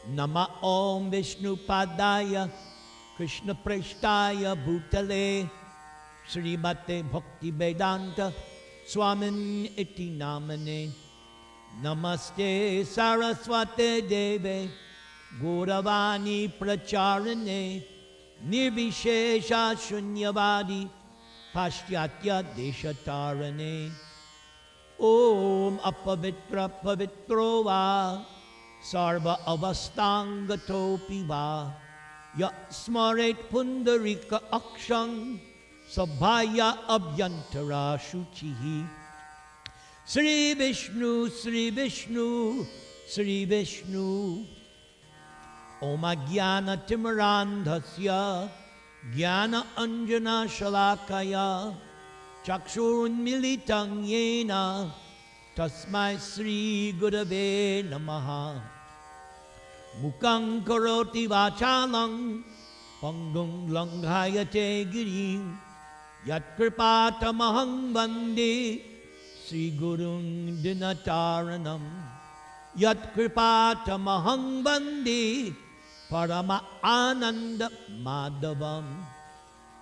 Nama Om Vishnu Padaya Krishna Preshtaya Bhutale Srimate Bhakti Vedanta Swamin Iti Namane Namaste Saraswate Deve Gauravani Pracharane Nirvishesha Shunyavadi Pashyatya Deshatarane Om Apavitra Pavitro Va Sarva Avastangatopi Va StMoritz Pundarika Akshang Sabhaya Abhyantara Shuchihi Sri Vishnu, Sri Vishnu, Sri Vishnu Om Ajnana Timirandhasya Jnana Anjana Shalakaya Chakshurunmilitang Yena Tasmai Sri Gurave Namaha Mukhaṁ Karoti Vachalang Pangum Langhayate Girim Yat Kripatamahang Vande Sri Gurung Dinataranam Yat Kripatamahang Vande Parama Ananda Madhavam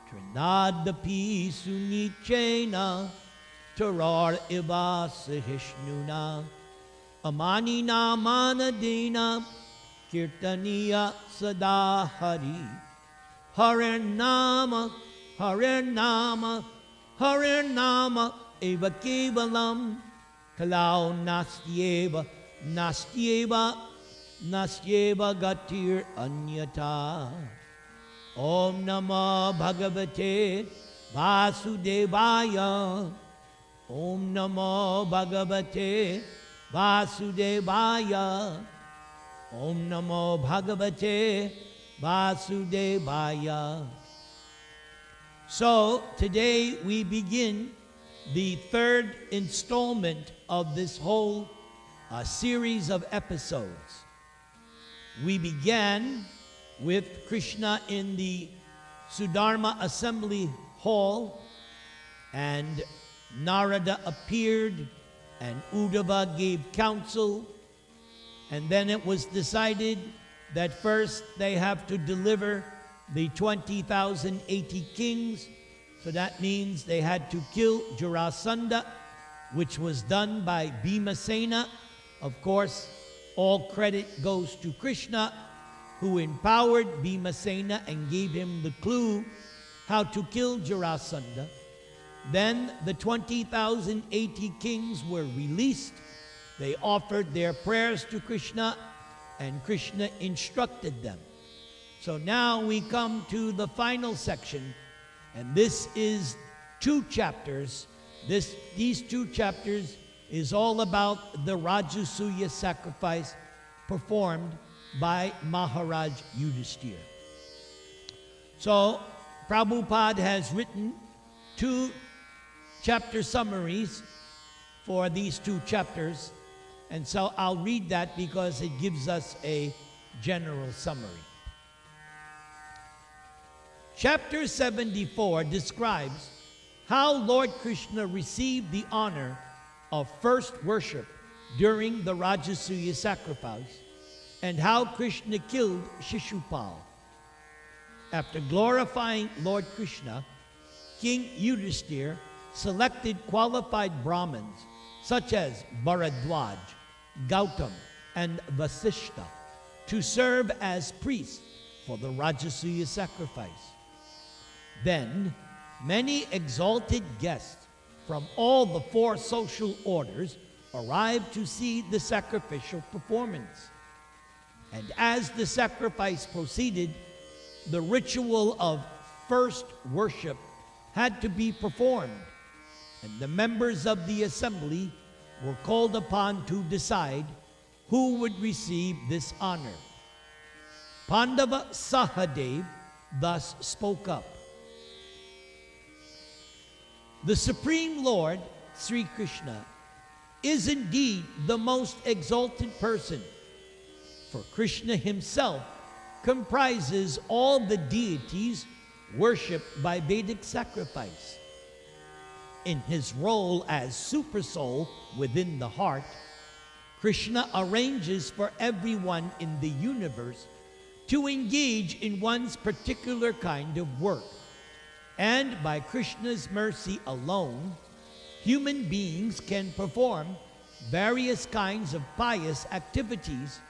Trinadapi Sunichena Tarar Iva Sahishnuna Amanina Manadena Kirtaniya Sadahari Harinama Harinama Harinama Eva Kevalam Kalau Nastyeva Nastyeva Nastyeva Gatir Anyata Om Namo Bhagavate Vasudevaya Om Namo Bhagavate Vasudevaya Om Namo Bhagavate Vasudevaya. So today we begin the third installment of this whole series of episodes. We began with Krishna in the Sudharma Assembly Hall, and Narada appeared and Uddhava gave counsel, and then it was decided that first they have to deliver the 20,080 kings. So that means they had to kill Jarasandha, which was done by Bhimasena. Of course, all credit goes to Krishna, who empowered Bhimasena and gave him the clue how to kill Jarasandha. Then the 20,080 kings were released. They offered their prayers to Krishna, and Krishna instructed them. So now we come to the final section, and this is 2 chapters. These 2 chapters is all about the Rajasuya sacrifice performed by Maharaj Yudhishthira. So Prabhupada has written 2 chapter summaries for these 2 chapters, and so I'll read that because it gives us a general summary. Chapter 74 describes how Lord Krishna received the honor of first worship during the Rajasuya sacrifice, and how Krishna killed Shishupal. After glorifying Lord Krishna, King Yudhishthira selected qualified Brahmins such as Bharadwaj, Gautam, and Vasishta to serve as priests for the Rajasuya sacrifice. Then many exalted guests from all the 4 social orders arrived to see the sacrificial performance. And as the sacrifice proceeded, the ritual of first worship had to be performed, and the members of the assembly were called upon to decide who would receive this honor. Pandava Sahadev thus spoke up. The Supreme Lord, Sri Krishna, is indeed the most exalted person, for Krishna himself comprises all the deities worshipped by Vedic sacrifice. In his role as Supersoul within the heart, Krishna arranges for everyone in the universe to engage in one's particular kind of work. And by Krishna's mercy alone, human beings can perform various kinds of pious activities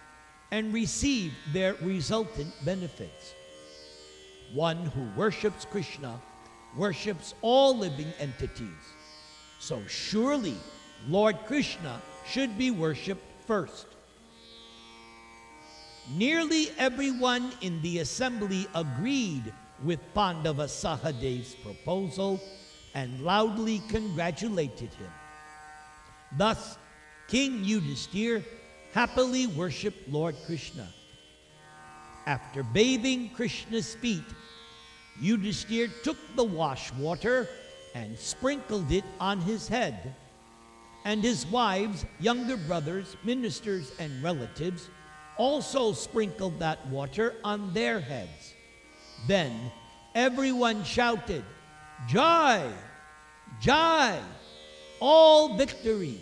and receive their resultant benefits. One who worships Krishna worships all living entities. So surely Lord Krishna should be worshipped first. Nearly everyone in the assembly agreed with Pandava Sahadev's proposal and loudly congratulated him. Thus, King Yudhishthira happily worshipped Lord Krishna. After bathing Krishna's feet, Yudhishthira took the wash water and sprinkled it on his head, and his wives, younger brothers, ministers, and relatives also sprinkled that water on their heads. Then everyone shouted, "Jai! Jai! All victory!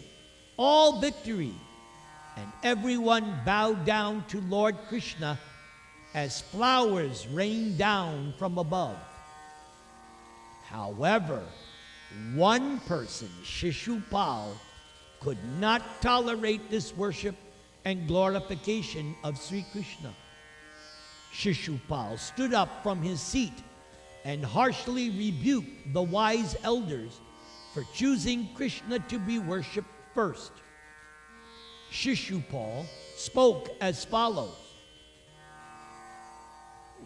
All victory!" And everyone bowed down to Lord Krishna as flowers rained down from above. However, one person, Shishupal, could not tolerate this worship and glorification of Sri Krishna. Shishupal stood up from his seat and harshly rebuked the wise elders for choosing Krishna to be worshipped first. Shishupal spoke as follows: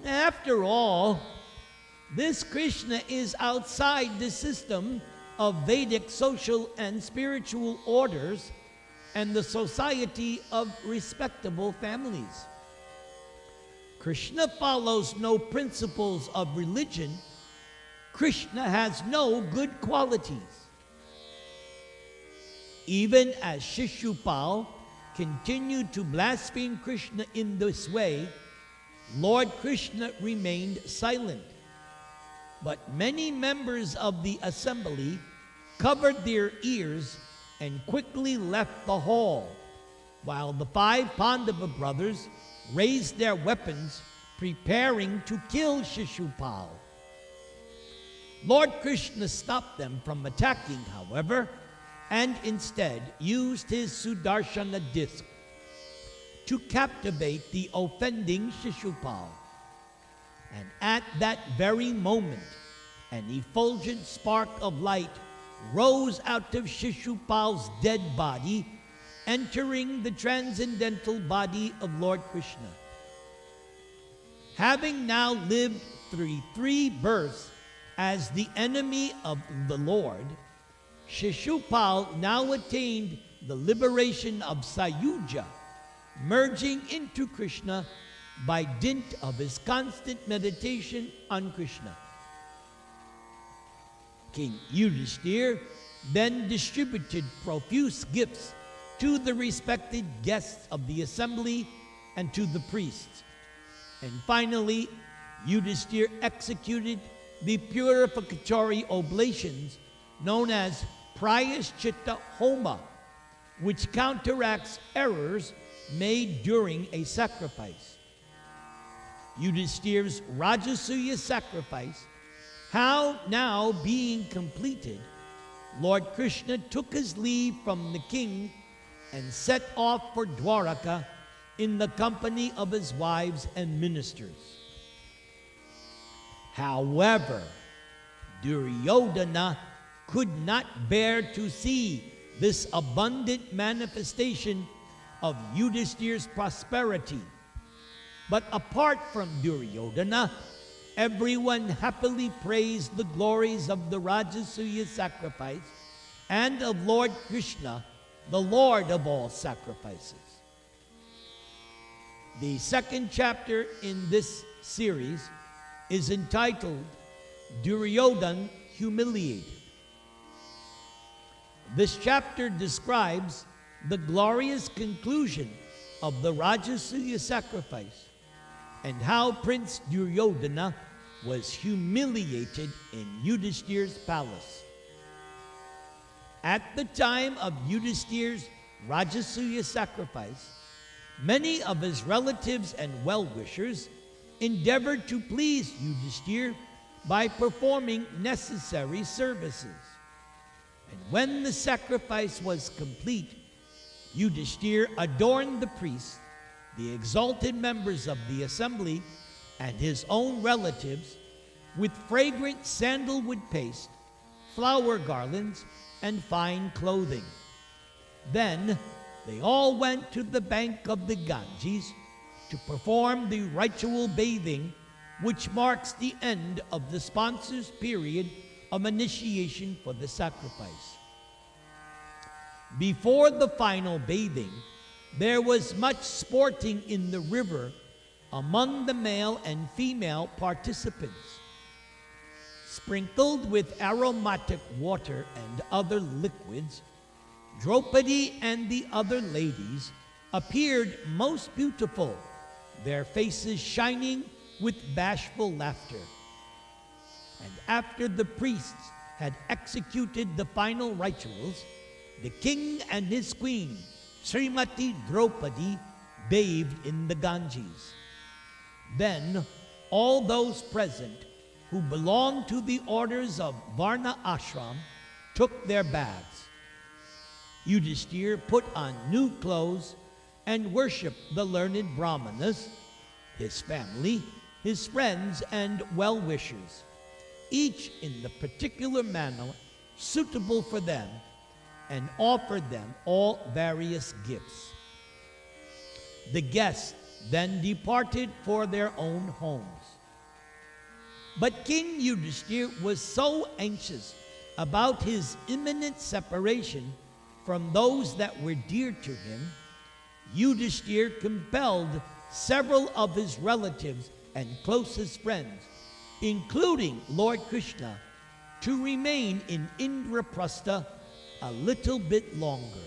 "After all, this Krishna is outside the system of Vedic social and spiritual orders and the society of respectable families. Krishna follows no principles of religion. Krishna has no good qualities." Even as Shishupal continued to blaspheme Krishna in this way, Lord Krishna remained silent. But many members of the assembly covered their ears and quickly left the hall, while the 5 Pandava brothers raised their weapons, preparing to kill Shishupal. Lord Krishna stopped them from attacking, however, and instead used his Sudarshana disc to captivate the offending Shishupal. And at that very moment, an effulgent spark of light rose out of Shishupal's dead body, entering the transcendental body of Lord Krishna. Having now lived through 3 births as the enemy of the Lord, Shishupal now attained the liberation of Sayuja, merging into Krishna by dint of his constant meditation on Krishna. King Yudhishthira then distributed profuse gifts to the respected guests of the assembly and to the priests. And finally, Yudhishthira executed the purificatory oblations known as Prayashchitta Homa, which counteracts errors made during a sacrifice. Yudhishthira's Rajasuya sacrifice, how now being completed, Lord Krishna took his leave from the king and set off for Dwaraka in the company of his wives and ministers. However, Duryodhana could not bear to see this abundant manifestation of Yudhishthira's prosperity. But apart from Duryodhana, everyone happily praised the glories of the Rajasuya sacrifice and of Lord Krishna, the Lord of all sacrifices. The second chapter in this series is entitled Duryodhana Humiliated. This chapter describes the glorious conclusion of the Rajasuya sacrifice and how Prince Duryodhana was humiliated in Yudhishthira's palace. At the time of Yudhishthira's Rajasuya sacrifice, many of his relatives and well-wishers endeavored to please Yudhishthir by performing necessary services. And when the sacrifice was complete, Yudhishthir adorned the priests, the exalted members of the assembly, and his own relatives with fragrant sandalwood paste, flower garlands, and fine clothing. Then they all went to the bank of the Ganges to perform the ritual bathing, which marks the end of the sponsor's period of initiation for the sacrifice. Before the final bathing, there was much sporting in the river among the male and female participants. Sprinkled with aromatic water and other liquids, Draupadi and the other ladies appeared most beautiful, their faces shining with bashful laughter. And after the priests had executed the final rituals, the king and his queen, Srimati Draupadi, bathed in the Ganges. Then all those present who belonged to the orders of Varna Ashram took their baths. Yudhishthir put on new clothes and worshiped the learned Brahmanas, his family, his friends, and well-wishers, each in the particular manner suitable for them, and offered them all various gifts. The guests then departed for their own homes. But King Yudhishthir was so anxious about his imminent separation from those that were dear to him, Yudhishthir compelled several of his relatives and closest friends, including Lord Krishna, to remain in Indraprastha a little bit longer.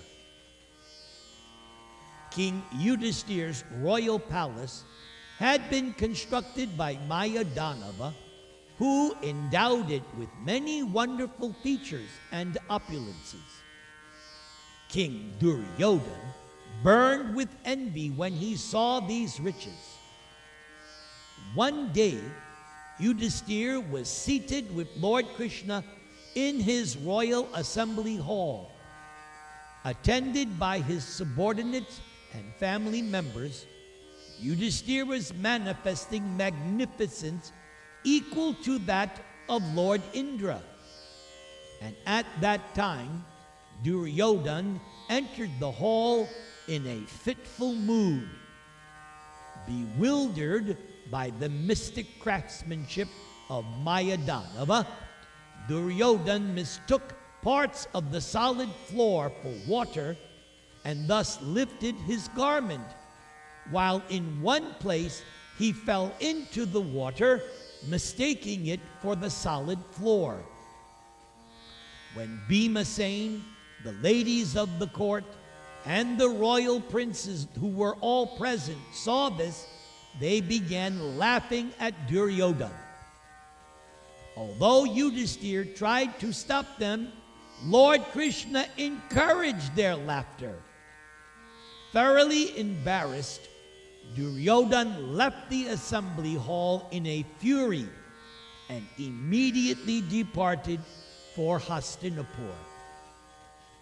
King Yudhishthir's royal palace had been constructed by Mayadanava, who endowed it with many wonderful features and opulences. King Duryodhan burned with envy when he saw these riches. One day, Yudhishthir was seated with Lord Krishna in his royal assembly hall. Attended by his subordinates and family members, Yudhishthir was manifesting magnificence equal to that of Lord Indra. And at that time, Duryodhan entered the hall in a fitful mood. Bewildered by the mystic craftsmanship of Mayadanava, Duryodhan mistook parts of the solid floor for water and thus lifted his garment, while in one place he fell into the water, mistaking it for the solid floor. When Bhimasen, the ladies of the court, and the royal princes who were all present saw this, they began laughing at Duryodhan. Although Yudhishthir tried to stop them, Lord Krishna encouraged their laughter. Thoroughly embarrassed, Duryodhan left the assembly hall in a fury and immediately departed for Hastinapur.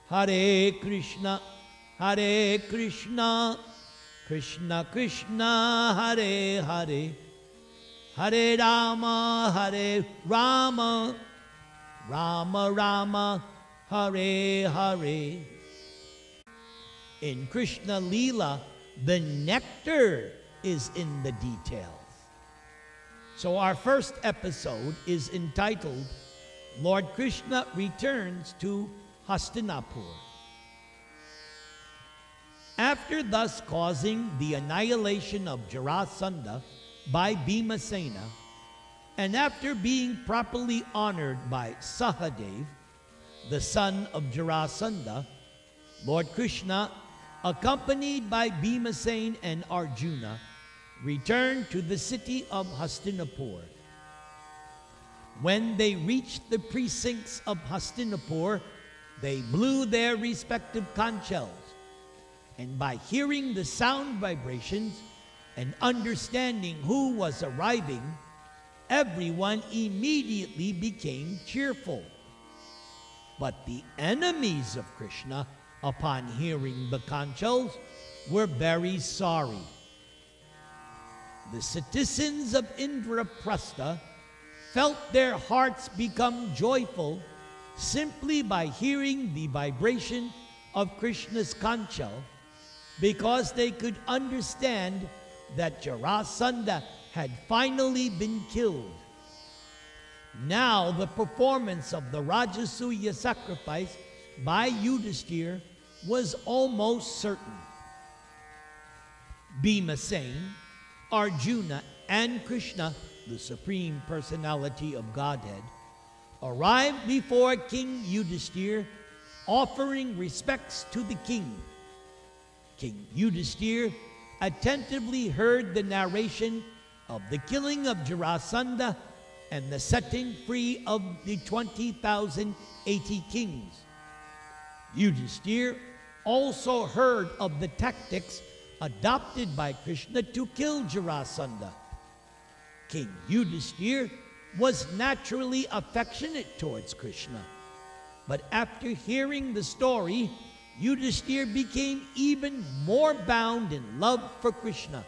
Hare Krishna, Krishna Krishna, Hare Hare, Hare Rama, Rama Rama, Hare Hare. In Krishna-lila, the nectar is in the details. So our first episode is entitled, Lord Krishna Returns to Hastinapur. After thus causing the annihilation of Jarasandha by Bhimasena, and after being properly honored by Sahadev, the son of Jarasandha, Lord Krishna, accompanied by Bhimasen and Arjuna, returned to the city of Hastinapur. When they reached the precincts of Hastinapur, they blew their respective conch shells And by hearing the sound vibrations and understanding who was arriving, everyone immediately became cheerful. But the enemies of Krishna, upon hearing the conchals, were very sorry. The citizens of Indraprastha felt their hearts become joyful simply by hearing the vibration of Krishna's conchal, because they could understand that Jarasandha had finally been killed. Now the performance of the Rajasuya sacrifice by Yudhishthira was almost certain. Bhimasena, Arjuna, and Krishna, the Supreme Personality of Godhead, arrived before King Yudhishthira, offering respects to the king. King Yudhishthira attentively heard the narration of the killing of Jarasandha and the setting free of the 20,080 kings. Yudhishthira also heard of the tactics adopted by Krishna to kill Jarasandha. King Yudhishthira was naturally affectionate towards Krishna, but after hearing the story, Yudhishthira became even more bound in love for Krishna.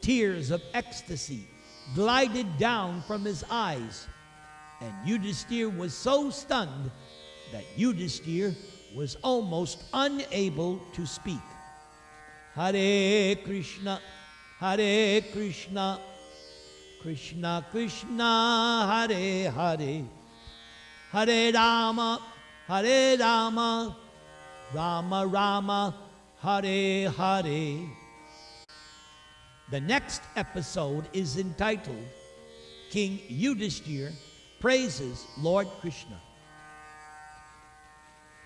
Tears of ecstasy glided down from his eyes, and Yudhishthira was so stunned that Yudhishthira was almost unable to speak. Hare Krishna, Krishna Krishna, Hare Hare, Hare Rama, Rama Rama, Hare Hare. The next episode is entitled King Yudhishthira Praises Lord Krishna.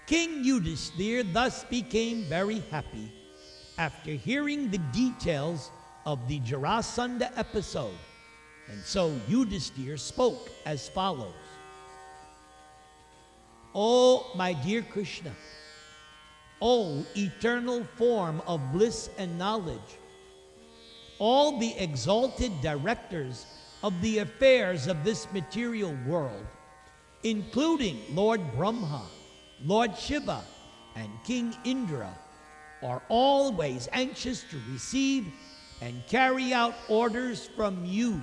King Yudhishthira thus became very happy after hearing the details of the Jarasandha episode, and so Yudhishthira spoke as follows. O my dear Krishna, O eternal form of bliss and knowledge, all the exalted directors of the affairs of this material world, including Lord Brahma, Lord Shiva, and King Indra, are always anxious to receive and carry out orders from you.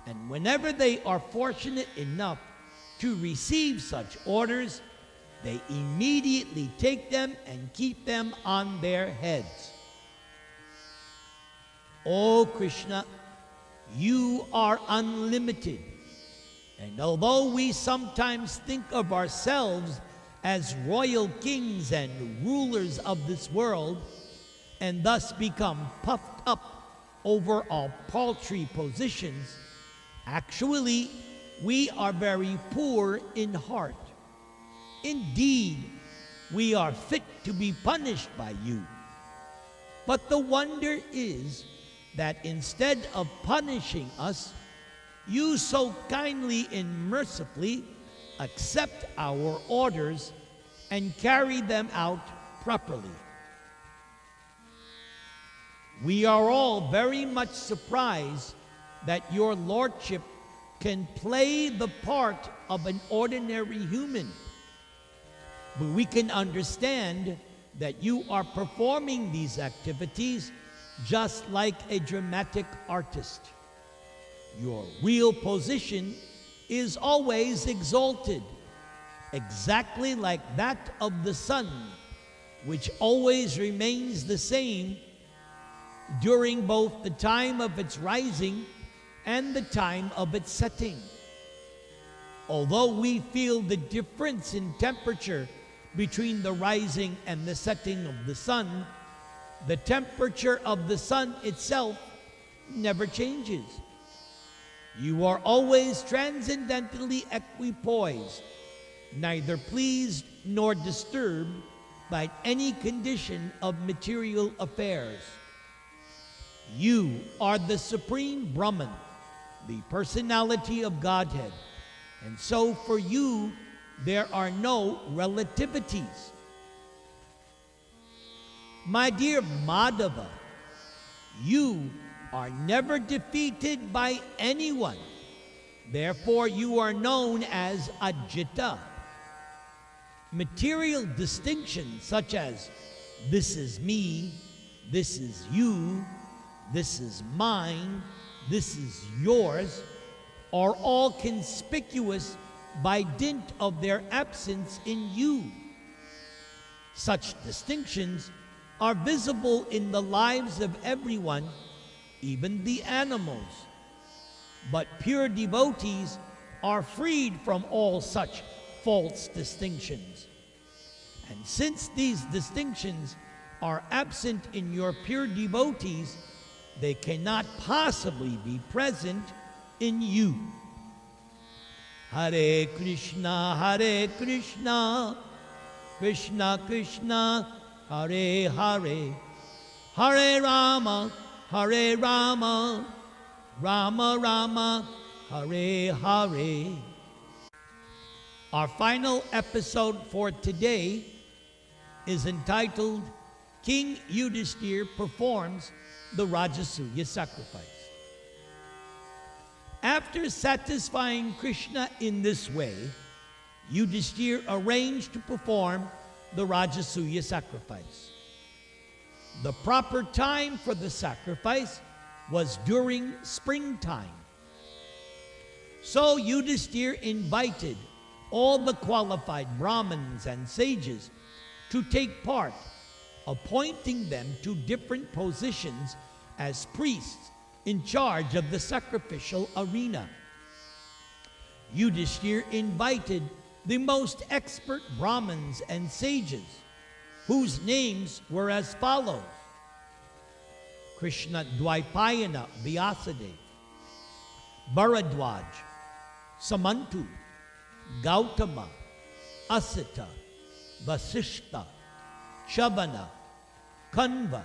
And whenever they are fortunate enough to receive such orders, they immediately take them and keep them on their heads. O Krishna, you are unlimited. And although we sometimes think of ourselves as royal kings and rulers of this world, and thus become puffed up over our paltry positions, actually, we are very poor in heart. Indeed, we are fit to be punished by you. But the wonder is that instead of punishing us, you so kindly and mercifully accept our orders and carry them out properly. We are all very much surprised that your lordship can play the part of an ordinary human. But we can understand that you are performing these activities just like a dramatic artist. Your real position is always exalted, exactly like that of the sun, which always remains the same during both the time of its rising and the time of its setting. Although we feel the difference in temperature between the rising and the setting of the sun, the temperature of the sun itself never changes. You are always transcendently equipoised, neither pleased nor disturbed by any condition of material affairs. You are the Supreme Brahman, the personality of Godhead, and so for you there are no relativities. My dear Madhava, you are never defeated by anyone. Therefore, you are known as Ajita. Material distinctions such as this is me, this is you, this is mine, this is yours, are all conspicuous by dint of their absence in you. Such distinctions are visible in the lives of everyone, even the animals. But pure devotees are freed from all such false distinctions. And since these distinctions are absent in your pure devotees, they cannot possibly be present in you. Hare Krishna, Krishna Krishna, Hare Hare, Hare Rama, Rama Rama, Hare Hare. Our final episode for today is entitled King Yudhishthira Performs the Rajasuya Sacrifice. After satisfying Krishna in this way, Yudhishthira arranged to perform the Rajasuya sacrifice. The proper time for the sacrifice was during springtime. So Yudhishthira invited all the qualified Brahmins and sages to take part, appointing them to different positions as priests in charge of the sacrificial arena. Yudhishthira invited the most expert Brahmins and sages, whose names were as follows: Krishna Dvaipayana Vyasadeva, Bharadwaj, Samantu, Gautama, Asita, Vasishta, Chavana, Kanva,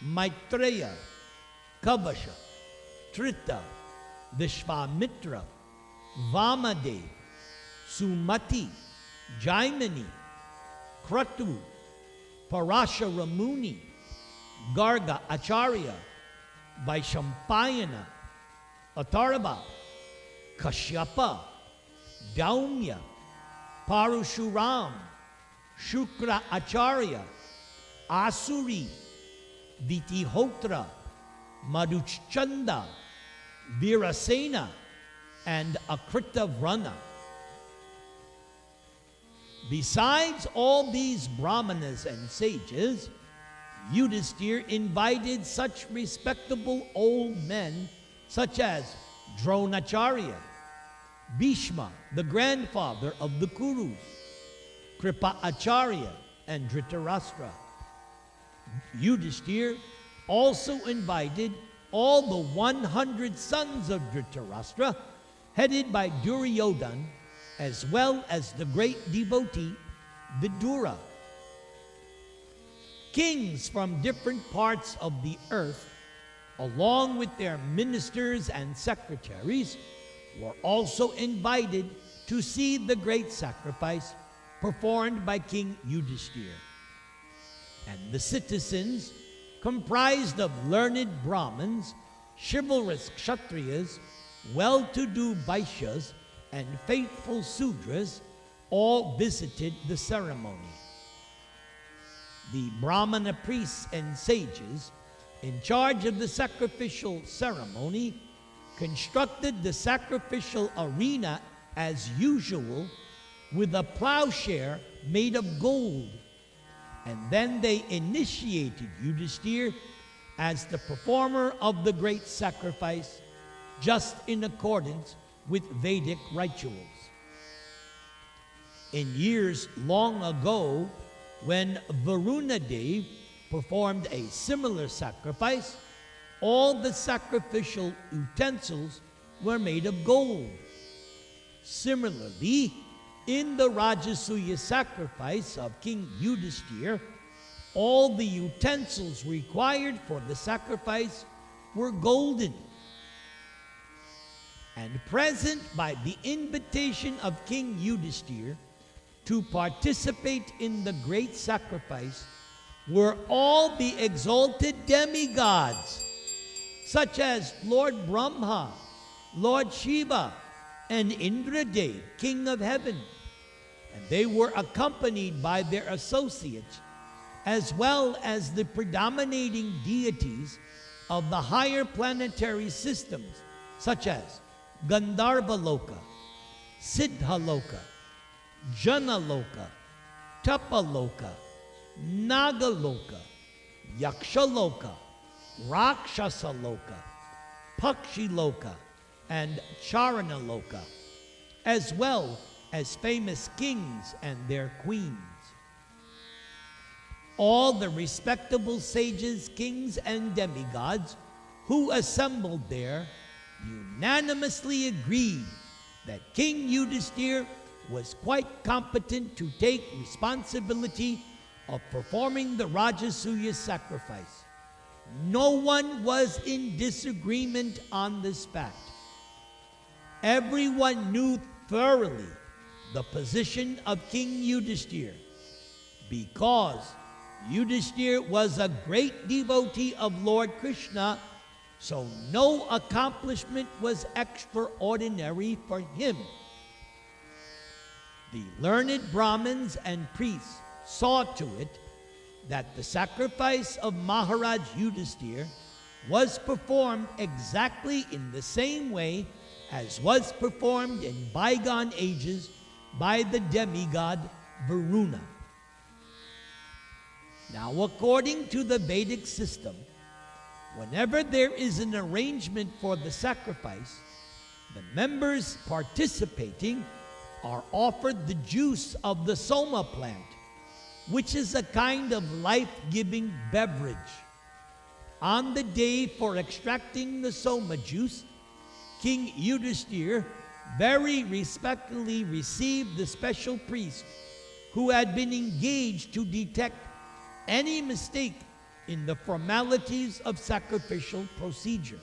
Maitreya, Kavasha, Trita, Vishvamitra, Vamadev, Sumati, Jaimini, Kratu, Parashara Muni, Garga Acharya, Vaishampayana, Atharva, Kashyapa, Daumya, Parashuram, Shukra Acharya, Asuri, Vitihotra, Madhuchanda, Virasena, and Akritavrana. Besides all these brahmanas and sages, Yudhishthira invited such respectable old men such as Dronacharya, Bhishma, the grandfather of the Kurus, Kripa Acharya, and Dhritarashtra. Yudhishthira also invited all the 100 sons of Dhritarashtra, headed by Duryodhana, as well as the great devotee Vidura. Kings from different parts of the earth, along with their ministers and secretaries, were also invited to see the great sacrifice performed by King Yudhishthira. And the citizens, comprised of learned Brahmins, chivalrous Kshatriyas, well-to-do Vaishyas, and faithful Sudras, all visited the ceremony. The Brahmana priests and sages in charge of the sacrificial ceremony constructed the sacrificial arena as usual with a plowshare made of gold, and then they initiated Yudhishthira as the performer of the great sacrifice, just in accordance with Vedic rituals. In years long ago, when Varunadev performed a similar sacrifice, all the sacrificial utensils were made of gold. Similarly, in the Rajasuya sacrifice of King Yudhishthira, all the utensils required for the sacrifice were golden. And present by the invitation of King Yudhishthira to participate in the great sacrifice were all the exalted demigods, such as Lord Brahma, Lord Shiva, and Indradev, king of heaven. And they were accompanied by their associates, as well as the predominating deities of the higher planetary systems, such as Gandharva-loka, Siddha-loka, Jana-loka, Tapa-loka, Naga-loka, Yaksha-loka, Rakshasa-loka, Pakshi-loka, and Charana-loka, as well as famous kings and their queens. All the respectable sages, kings, and demigods who assembled there unanimously agreed that King Yudhisthira was quite competent to take responsibility of performing the Rajasuya sacrifice. No one was in disagreement on this fact. Everyone knew thoroughly the position of King Yudhisthira, because Yudhisthira was a great devotee of Lord Krishna, so no accomplishment was extraordinary for him. The learned Brahmins and priests saw to it that the sacrifice of Maharaj Yudhisthira was performed exactly in the same way as was performed in bygone ages by the demigod Varuna. Now, according to the Vedic system, whenever there is an arrangement for the sacrifice, the members participating are offered the juice of the soma plant, which is a kind of life-giving beverage. On the day for extracting the soma juice, King Yudhisthira very respectfully received the special priest who had been engaged to detect any mistake in the formalities of sacrificial procedure.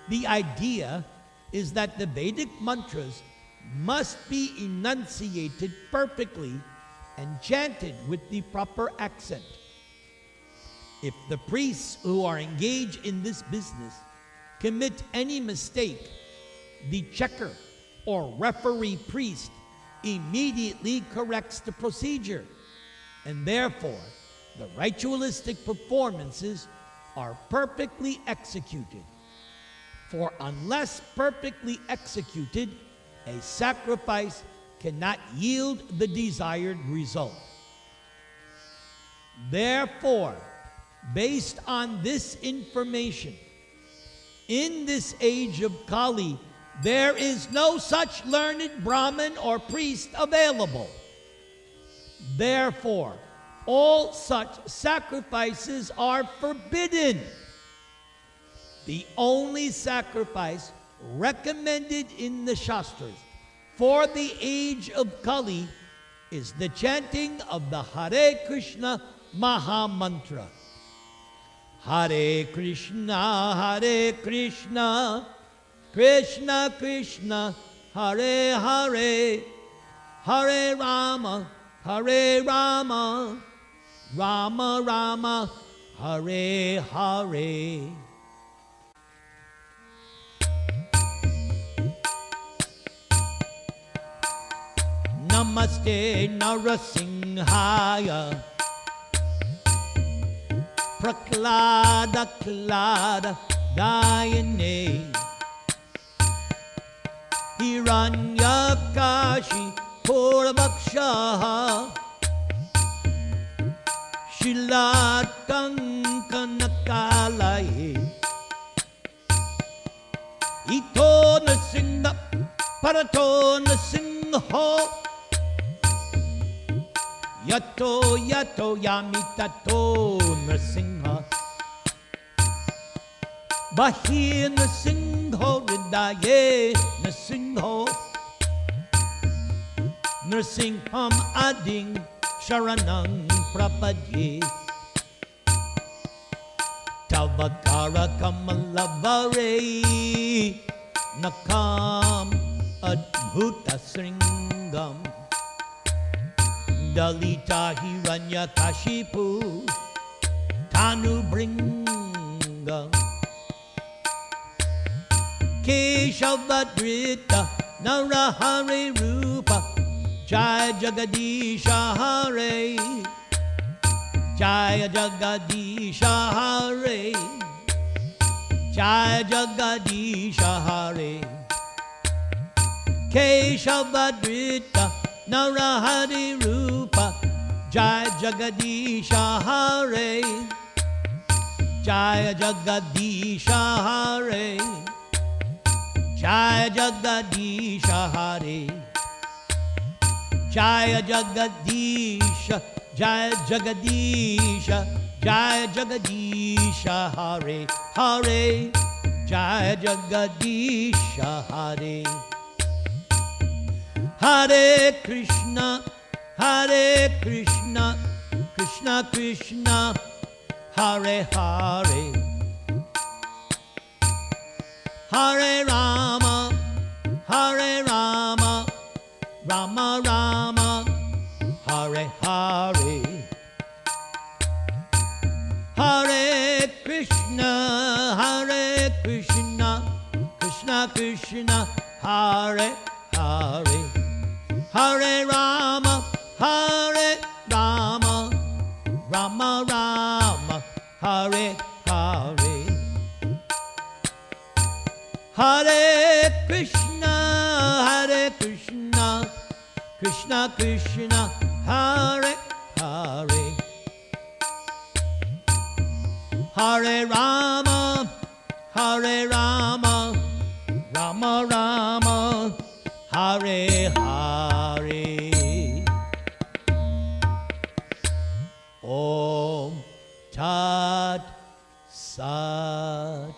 The idea is that the Vedic mantras must be enunciated perfectly and chanted with the proper accent. If the priests who are engaged in this business commit any mistake, the checker or referee priest immediately corrects the procedure, and therefore the ritualistic performances are perfectly executed. For unless perfectly executed, a sacrifice cannot yield the desired result. Therefore, based on this information, in this age of Kali, there is no such learned Brahmin or priest available. Therefore, all such sacrifices are forbidden. The only sacrifice recommended in the Shastras for the age of Kali is the chanting of the Hare Krishna Maha Mantra. Hare Krishna, Krishna Krishna, Hare Hare, Hare Rama, Rama Rama, Hare Hare. Namaste Narasimhaya, Prahlada Klada Dayane, Hiranyakashi Purvaksha, Shilatankanakalaye, Ito Nasingha Parato Nasingho, Yato Yato Yamitato Nasingha, Bahir Nasingho Ridaye Nasingho, Nrsingham Ading Sharanang Prapadye, Tavakara Kamalavare Nakam Adbhuta Sringam, Dalita Hiranyakashipu Tanu Bringa Keshavadrita Narahare Rupa Jai Jagadisha Hare Jai Jagadisha Hare Jai Jagadisha Hare Keshavadrita Narahari Rupa Jai Jagadisha Hare Jai Jagadisha Hare Jai Jagadisha Hare Jai Jagadisha Jai Jagadisha Jai Jagadisha Hare Hare Jai Jagadisha Hare Hare Krishna Krishna Krishna Hare Hare Hare Rama Rama Rama Hare Hare Hare Krishna Krishna Krishna Hare Hare Hare Rama Rama Rama Hare Hare Hare Krishna Krishna Krishna Hare Hare Hare Rama Rama Rama Hare Hare Om Tat Sat